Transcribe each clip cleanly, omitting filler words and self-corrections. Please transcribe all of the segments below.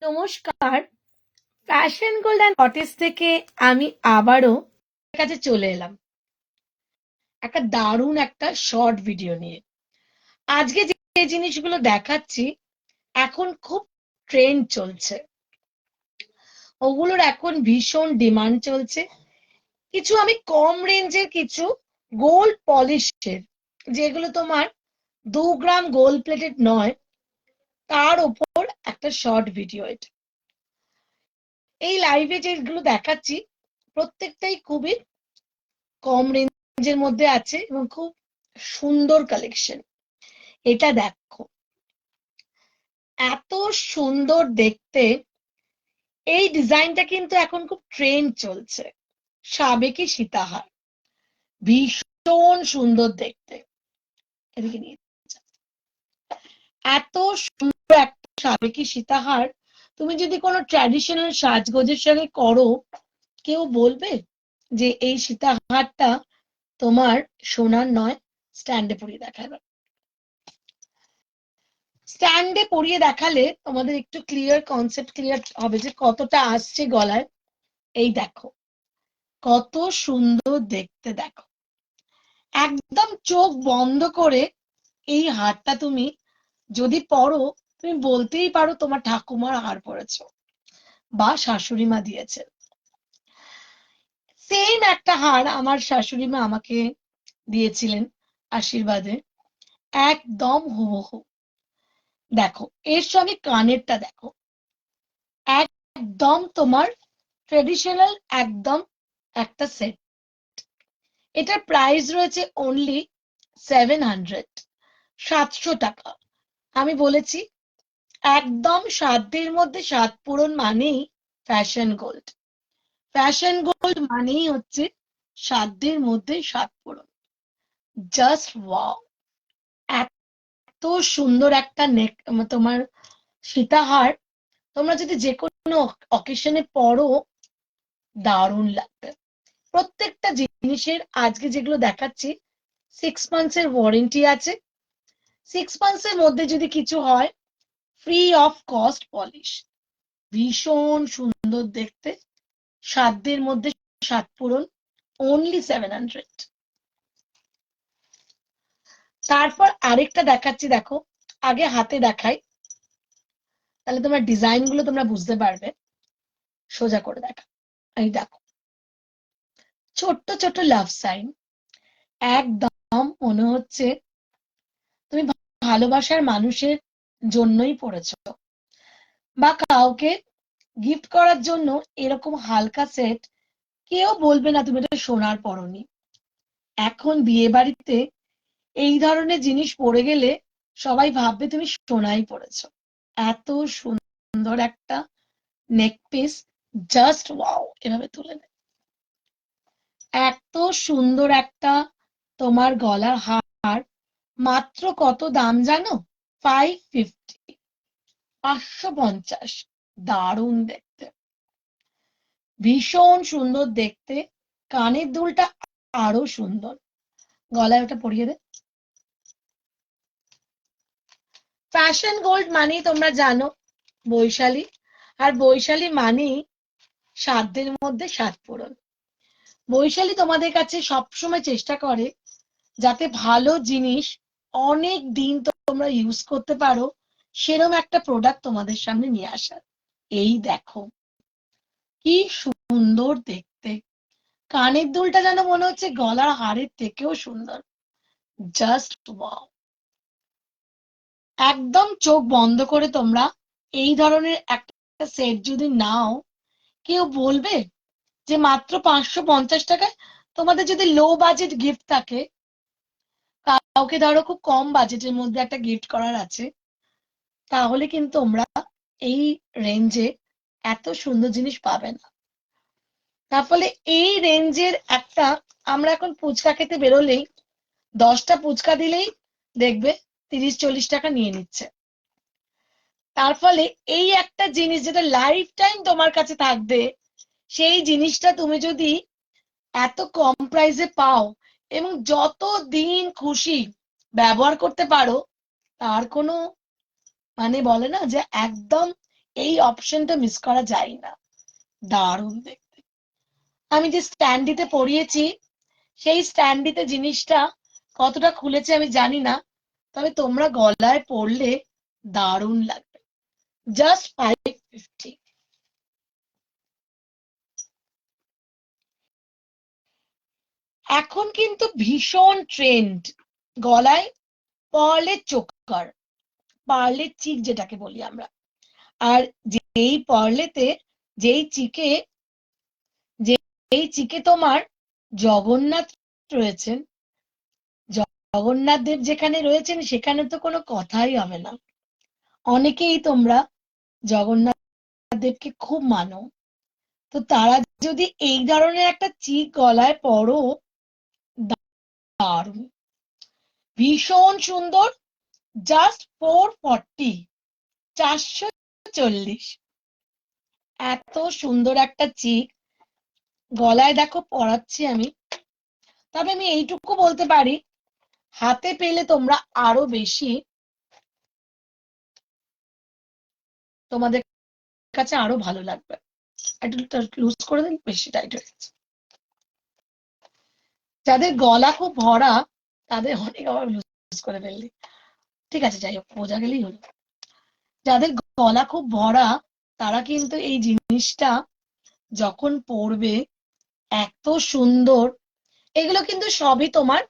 নমস্কার, fashion gold and হটেস থেকে আমি আবারও কাছে চলে এলাম একটা দারুণ একটা শর্ট ভিডিও নিয়ে। আজকে যে জিনিসগুলো দেখাচ্ছি এখন খুব ট্রেন্ড চলছে, ওগুলোর এখন ভীষণ ডিমান্ড চলছে। কিছু আমি কম রেঞ্জের কিছু গোল্ড পলিশের, যেগুলো তোমার 2 গ্রাম গোল্ড প্লেটেড নয়, তার ওপর একটা শর্ট ভিডিও। এটা এই লাইভে যেগুলো দেখাচ্ছি প্রত্যেকটাই খুবই কম রেঞ্জের মধ্যে আছে এবং খুব সুন্দর কালেকশন। এটা দেখো, এত সুন্দর দেখতে। এই ডিজাইনটা কিন্তু এখন খুব ট্রেন্ড চলছে, সাবেকি সীতাহার, ভীষণ সুন্দর দেখতে। এদিকে নিয়ে এত সুন্দর একটা সাবেকি সীতাহার তুমি যদি কোনো ট্র্যাডিশনাল সাজগোজের সঙ্গে করো, কেউ বলবে যে এই সীতাহারটা তোমার সোনার নয়? স্ট্যান্ডে পরিয়ে দেখাবে, স্ট্যান্ডে পরিয়ে দেখালে তোমাদের একটু কনসেপ্ট ক্লিয়ার হবে যে কতটা আসছে গলায়। এই দেখো কত সুন্দর দেখতে, দেখো একদম চোখ বন্ধ করে এই হারটা তুমি যদি পরো, তুমি বলতেই পারো তোমার ঠাকুমার হার পরেছো বা শাশুড়ি মা দিয়েছে। সেম একটা হার আমার শাশুড়ি মা আমাকে দিয়েছিলেন আশীর্বাদে, একদম হুবহু। দেখো এর সঙ্গে কানেরটা দেখো, একদম তোমার ট্রেডিশনাল, একদম একটা সেট। এটার প্রাইস রয়েছে অনলি 700 টাকা। আমি বলেছি একদম সাধ্যের মধ্যে সাত পূরণ মানেই ফ্যাশন গোল্ড। ফ্যাশন গোল্ড মানেই হচ্ছে সাধ্যের মধ্যে সাত পূরণ। জাস্ট ওয়াও, এত সুন্দর একটা নেক তোমার সীতাহার, তোমরা যদি যে কোনো অকেশনে পরো দারুণ লাগবে। প্রত্যেকটা জিনিসের আজকে যেগুলো দেখাচ্ছি 6 মান্থস এর ওয়ারেন্টি আছে। 6 মান্থস এর মধ্যে যদি কিছু হয়, ফ্রি অফ কস্ট পলিশ। ভীষণ সুন্দর দেখতে, সাধ্যের মধ্যে সাত পূরণ, অনলি 700। তারপর আরেকটা দেখাচ্ছি, দেখো আগে হাতে দেখাই, তাহলে তোমার ডিজাইন গুলো তোমরা বুঝতে পারবে। সোজা করে দেখা, এই দেখো ছোট্ট ছোট্ট লাভ সাইন, একদম মনে হচ্ছে তুমি ভালোবাসার মানুষের জন্যই পড়েছো, বা কাউকে গিফট করার জন্য। এরকম হালকা সেট কেউ বলবে না তুমি এটা সোনার পরনি। এখন বিয়ে বাড়িতে এই ধরনের জিনিস পরে গেলে সবাই ভাববে তুমি সোনাই পরেছো। এত সুন্দর একটা নেক পিস, জাস্ট ওয়াও। এভাবে তুলে নেয়, এত সুন্দর একটা তোমার গলার হার। মাত্র কত দাম জানো? 550, 550। দারুণ দেখতে, ভীষণ সুন্দর দেখতে। কানের দুলটা আরো সুন্দর, গলায় ওটা পরিয়ে দে। ফ্যাশন গোল্ড মানেই তোমরা জানো বৈশালী, আর বৈশালী মানেই সাধ্যের মধ্যে সাত পূরণ। বৈশালী তোমাদের কাছে সবসময় চেষ্টা করে যাতে ভালো জিনিস অনেক দিন তোমরা ইউজ করতে পারো, সেরকম একটা প্রোডাক্ট তোমাদের সামনে নিয়ে আসার। এই দেখো কি সুন্দর দেখতে, কানের দুলটা যেন মনে হচ্ছে গলার হারের থেকেও সুন্দর। জাস্ট ওয়াও, একদম চোখ বন্ধ করে তোমরা এই ধরনের একটা সেট যদি নাও, কেউ বলবে যে মাত্র 550 টাকায়। তোমাদের যদি লো বাজেট গিফট থাকে, কাউকে ধরো খুব কম বাজেটের মধ্যে একটা গিফট করার আছে, তাহলে কিন্তু তোমরা এই রেঞ্জে এত সুন্দর জিনিস পাবে না। তার ফলে এই রেঞ্জের একটা, আমরা এখন ফুচকা খেতে বেরোলেই 10টা ফুচকা দিলেই দেখবে 30-40 টাকা নিয়ে নিচ্ছে। তার ফলে এই একটা জিনিস যেটা লাইফ টাইম তোমার কাছে থাকবে, সেই জিনিসটা তুমি যদি এত কম প্রাইসে পাও এবং যত দিন খুশি ব্যবহার করতে পারো, তার কোনো মানে বলে না যে একদম এই অপশনটা মিস করা যায় না, দারুণ দেখতে। আমি যে স্ট্যান্ডিতে পরিয়েছি সেই স্ট্যান্ডিতে জিনিসটা কতটা খুলেছে আমি জানি না, তবে তোমরা গলায় পরলে দারুণ লাগবে। জাস্ট 550। এখন কিন্তু ভীষণ ট্রেন্ড গলায় পার্লের চোকার, পার্লের চিক যেটাকে বলি আমরা। আর যেই পার্লেতে যেই চিকে তোমার জগন্নাথ রয়েছেন, জগন্নাথ দেব যেখানে রয়েছেন সেখানে তো কোনো কথাই হবে না। অনেকেই তোমরা জগন্নাথ দেবকে খুব মানো, তো তারা যদি এই ধরনের একটা চিক গলায় পরো, দারুণ, ভীষণ সুন্দর। জাস্ট 440, 440। এত সুন্দর একটা চিক গলায় দেখো পরাচ্ছি আমি। তবে আমি এইটুকু বলতে পারি, হাতে পেলে তোমরা আরো বেশি, তোমাদের কাছে আরো ভালো লাগবে। একটু লুজ করে দিন, বেশি টাইট হয়ে গেছে। যাদের গলা খুব ভরা তাদের অনেক আবার লুজ করে ফেললি, ঠিক আছে, যাই হোক, বোঝা গেলেই হলো। যাদের গলা খুব ভরা তারা কিন্তু এই জিনিসটা যখন পরবে এত সুন্দর। এগুলো কিন্তু সবই তোমার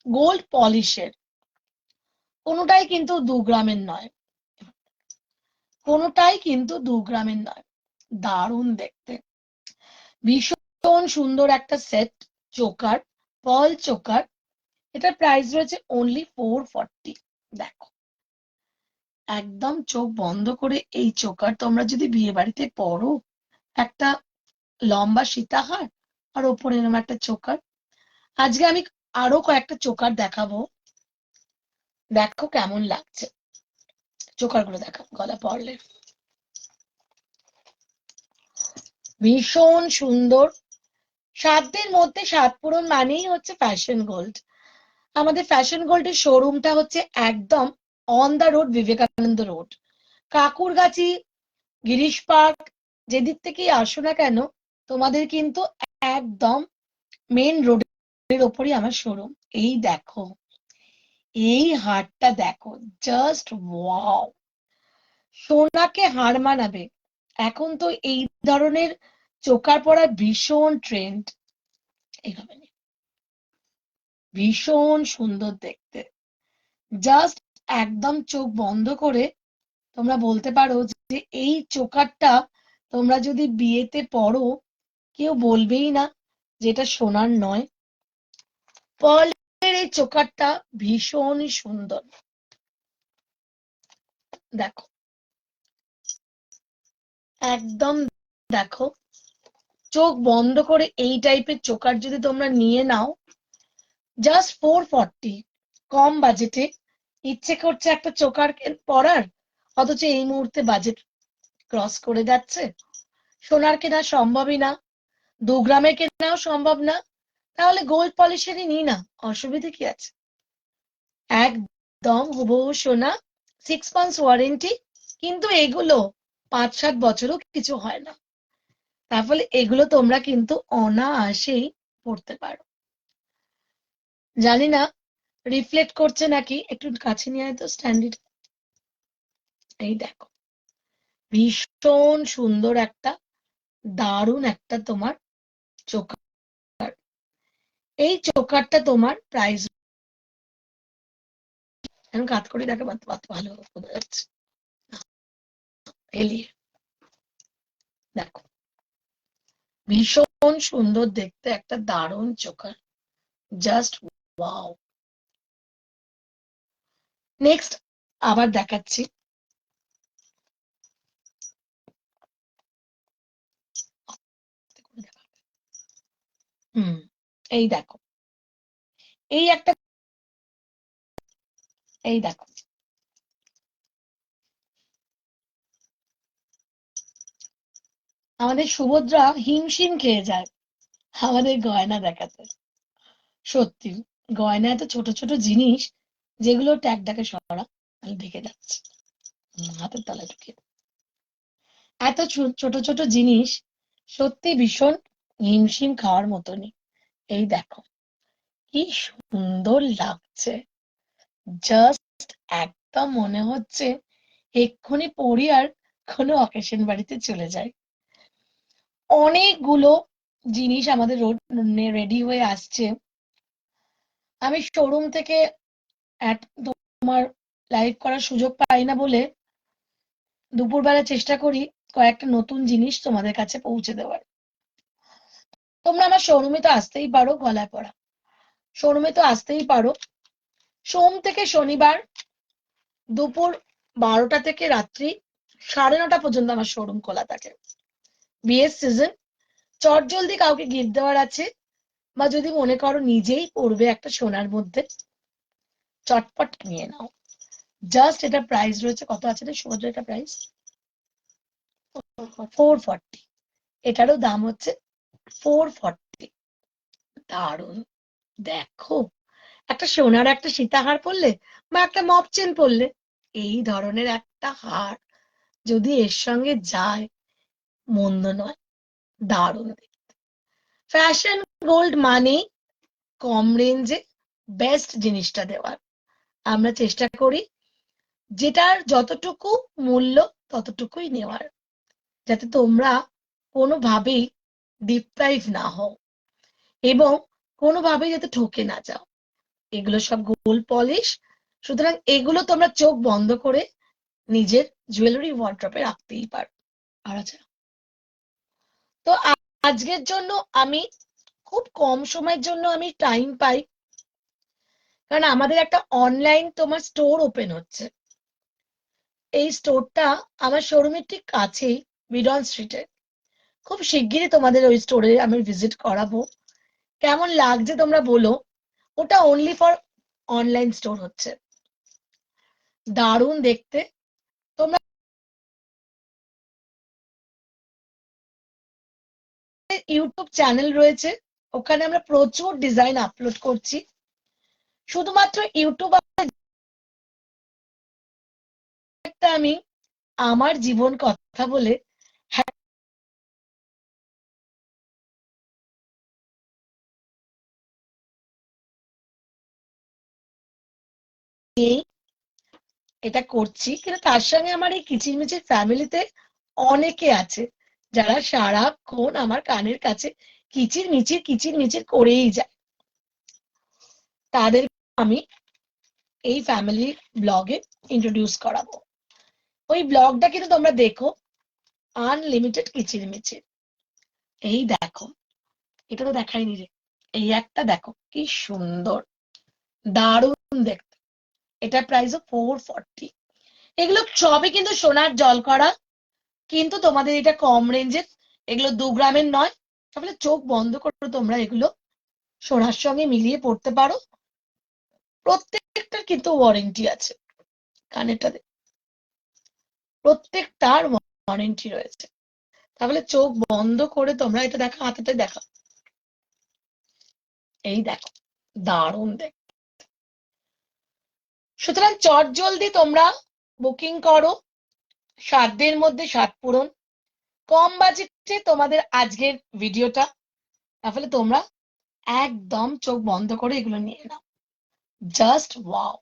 গোল্ড পলিশের, কোনোটাই কিন্তু 2 গ্রামের নয়, কোনোটাই কিন্তু 2 গ্রামের নয়। দারুণ দেখতে, ভীষণ সুন্দর একটা সেট চোকার, পার্ল চোকার। এটার প্রাইস রয়েছে অনলি 440। দেখো, একদম চোখ বন্ধ করে এই চোকার তোমরা যদি বিয়ে বাড়িতে পরো, একটা লম্বা সীতাহার আর ওপরে এরকম একটা চোকার। আজকে আমি আরো কয়েকটা চোকার দেখাবো, দেখো কেমন লাগছে। চোকার গুলো দেখো গলা পরলে, ভীষণ সুন্দর। সাধ্যের মধ্যে সাত পূরণ মানেই হচ্ছে ফ্যাশন গোল্ড। আমাদের ফ্যাশন গোল্ডের শোরুমটা হচ্ছে একদম on the road, Vivekananda road, Kakurgachhi, Girish Park, যেদিক থেকেই আসো না কেন তোমাদের কিন্তু একদম মেন রোডের ওপরই আমার শোরুম। এই দেখো, এই হারটা দেখো, জাস্ট ওয়াও, সোনাকে হার মানাবে। এখন তো এই ধরনের চোকার পরা ভীষণ ট্রেন্ড। এইভাবে ভীষণ সুন্দর দেখতে, জাস্ট একদম চোখ বন্ধ করে তোমরা বলতে পারো যে এই চোকারটা তোমরা যদি বিয়েতে পরো কেউ বলবেই না যে এটা সোনার নয়। পার্লের এই চোকারটা ভীষণই সুন্দর, দেখো, একদম দেখো, চোখ বন্ধ করে এই টাইপের চোকার যদি তোমরা নিয়ে নাও, জাস্ট 440, কম বাজেটে। ইচ্ছে করছে একটা চোকার পরার, অথচ এই মুহূর্তে বাজেট ক্রস করে যাচ্ছে, সোনার কেনা সম্ভবই না, 2 গ্রামের কেনাও সম্ভব না, তাহলে গোল্ড পলিশেরই নিই না, অসুবিধে কি আছে। একদম হুবহু সোনা, 6 মান্থস ওয়ারেন্টি, কিন্তু এগুলো 5-7 বছরও কিছু হয় না। তার ফলে এগুলো তোমরা কিন্তু অনায়াসেই পড়তে পারো। জানি না রিফ্লেক্ট করছে নাকি, একটু কাছে নিয়ে আয় তো স্ট্যান্ডিটা। এই দেখো, ভীষণ সুন্দর একটা, দারুণ একটা তোমার চোকার। এই চোকারটা তোমার প্রাইস, এখন কাত করে দেখো, ভালো বোঝা যাচ্ছে, এলিয়ে দেখো, ভীষণ সুন্দর দেখতে একটা দারুণ চোকার, জাস্ট ওয়াও। নেক্সট আবার দেখাচ্ছি, এই দেখো, এই একটা, এই দেখো, আমাদের সুভদ্রা হিমশিম খেয়ে যায় আমাদের গয়না দেখাতে। সত্যি, গয়না এত ছোট ছোট জিনিস যেগুলো ট্যাগটাকে সরা ঢেকে যাচ্ছে, হাতের তলায় ঢুকিয়ে। এত ছোট ছোট জিনিস সত্যি ভীষণ হিমশিম খাওয়ার মতনই। এই দেখো কি সুন্দর লাগছে, জাস্ট একদম মনে হচ্ছে এক্ষুনি পরি আর কোনো অকেশন বাড়িতে চলে যায়। অনেকগুলো জিনিস আমাদের রেডি হয়ে আসছে। আমি শোরুম থেকে তোমার লাইভ করার সুযোগ পাই না বলে দুপুরবেলা চেষ্টা করি কয়েকটা নতুন জিনিস তোমাদের কাছে পৌঁছে দেওয়ার। তোমরা আমার শোরুমে তো আসতেই পারো, গলায় পড়া শোরুমে তো আসতেই পারো। সোম থেকে শনিবার দুপুর 12টা থেকে রাত্রি 9:30 পর্যন্ত আমার শোরুম খোলা থাকে। বিয়ের সিজন, চটজলদি কাউকে গিফট দেওয়ার আছে বা যদি মনে করো নিজেই পড়বে একটা সোনার মধ্যে, চটপট নিয়ে নাও। জাস্ট এটা প্রাইস রয়েছে, কত আছে রে সুভদ্রা এটা প্রাইস? 440। এটারও দাম হচ্ছে 440। দারুন। দেখো একটা সোনার একটা সীতাহার পরলে বা একটা মপ চেন পরলে, এই ধরনের একটা হার যদি এর সঙ্গে যায়, মন্দ নয়, দারুণ। ফ্যাশন গোল্ড মানেই কম রেঞ্জে বেস্ট জিনিসটা দেওয়ার। আমরা চেষ্টা করি যেটার যতটুকু মূল্য ততটুকুই নেওয়ার, যাতে তোমরা কোনোভাবেই ডিপ্রাইভ না হও এবং কোনোভাবেই যাতে ঠকে না যাও। এগুলো সব গোল্ড পলিশ, সুতরাং এগুলো তোমরা চোখ বন্ধ করে নিজের জুয়েলারি ওয়ার্ড্রপে রাখতেই পারো। আর আচ্ছা, তো আজকের জন্য আমি খুব কম সময়ের জন্য আমি টাইম পাই, কারণ আমাদের একটা অনলাইন তোমার স্টোর ওপেন হচ্ছে। এই স্টোরটা আমার শোরুমের ঠিক কাছেই, মিডন স্ট্রিটে। খুব শিগগিরই তোমাদের ওই স্টোরে আমি ভিজিট করাবো। কেমন লাগছে তোমরা বলো। ওটা অনলি ফর অনলাইন স্টোর হচ্ছে, দারুণ দেখতে। তোমরা ইউটিউব চ্যানেল রয়েছে, ওখানে আমরা প্রচুর ডিজাইন আপলোড করছি। শুধুমাত্র ইউটিউব একটা আমি আমার জীবন কথা বলে এটা করছি, কিন্তু তার সঙ্গে আমার এই কিচিরমিচির ফ্যামিলিতে অনেকে আছে যারা সারাক্ষণ আমার কানের কাছে কিচির মিচির করেই যায়। তাদের আমি এই ফ্যামিলি ব্লগে ইন্ট্রোডিউস করাবো। ওই ব্লগটা কিন্তু তোমরা দেখো, আনলিমিটেড কিচির মিচির। এই দেখো, এটা তো দেখাইনি রে, এই একটা দেখো কি সুন্দর, দারুণ দেখতে। এটা প্রাইসও 440। এগুলো সবই কিন্তু সোনার জল করা, কিন্তু তোমাদের এটা কম রেঞ্জের, এগুলো 2 গ্রামের নয়। তাহলে চোখ বন্ধ করে তোমরা এগুলো সোনার সঙ্গে মিলিয়ে পড়তে পারো। প্রত্যেকটার কিন্তু ওয়ারেন্টি আছে, কানেরটাতে প্রত্যেকটার ওয়ারেন্টি রয়েছে। তাহলে চোখ বন্ধ করে তোমরা এটা দেখা, হাতেতে দেখা, এই দেখো, দারুণ দেখ। সুতরাং চট জলদি তোমরা বুকিং করো, 7 দিনের মধ্যে 7 পূরণ। কম বাজেটে তোমাদের আজকের ভিডিওটা, তাহলে তোমরা একদম চোখ বন্ধ করে এগুলো নিয়ে নাও। Just wow.